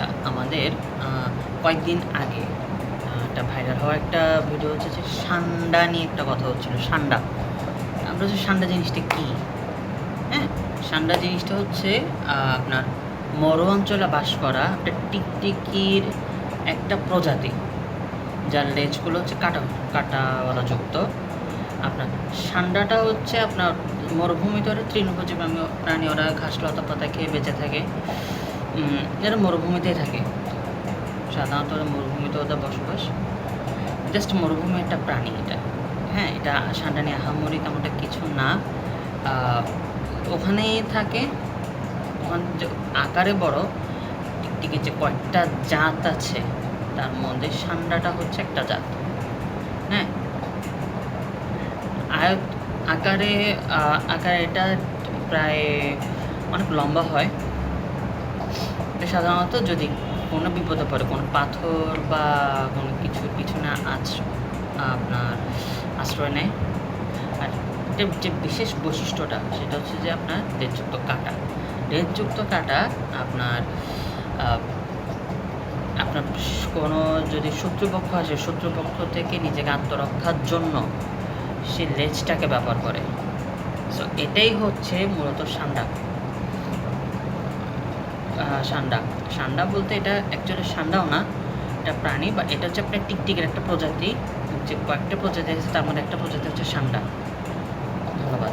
আচ্ছা, আমাদের কয়েকদিন আগে একটা ভাইরাল হওয়া একটা ভিডিও হচ্ছে যে সান্ডা নিয়ে একটা কথা হচ্ছিল। সান্ডা, আমরা হচ্ছে সান্ডা জিনিসটা কী? হ্যাঁ, সান্ডা জিনিসটা হচ্ছে আপনার মরু অঞ্চলে বাস করা একটা টিকটিকির একটা প্রজাতি, যার লেজগুলো হচ্ছে কাটাওয়ালা যুক্ত। আপনার সান্ডাটা হচ্ছে আপনার মরুভূমিতে ওরা তৃণভোজী প্রাণী, ওরা ঘাস লতা পাতা খেয়ে বেঁচে থাকে। এরা মরুভূমিতেই থাকে, সাধারণত ওরা মরুভূমিতে ওদের বসবাস। জাস্ট মরুভূমি একটা প্রাণী এটা। হ্যাঁ, এটা সান্ডা নিয়ে আহামরি তেমনটা কিছু না, ওখানেই থাকে। ওখানে যে আকারে বড় টিকটিকির যে কয়েকটা জাত আছে তার মধ্যে সান্ডাটা হচ্ছে একটা জাত। হ্যাঁ, আকারে এটা প্রায় অনেক লম্বা হয়। সাধারণত যদি কোনো বিপদে পড়ে, কোনো পাথর বা কোনো কিছুর পিছনে আপনার আশ্রয় নেয়। আর এটার যে বিশেষ বৈশিষ্ট্যটা সেটা হচ্ছে যে আপনার লেজযুক্ত কাঁটা আপনার আপনার কোনো যদি শত্রুপক্ষ আসে, শত্রুপক্ষ থেকে নিজেকে আত্মরক্ষার জন্য সে লেজটাকে ব্যবহার করে। সো এটাই হচ্ছে মূলত সান্ডা। সান্ডা বলতে এটা অ্যাকচুয়ালি সান্ডাও না, এটা প্রাণী, বা এটা হচ্ছে আপনার টিকটিকের একটা প্রজাতি। যে কয়েকটা প্রজাতি আছে তার মধ্যে একটা প্রজাতি হচ্ছে সান্ডা। ধন্যবাদ।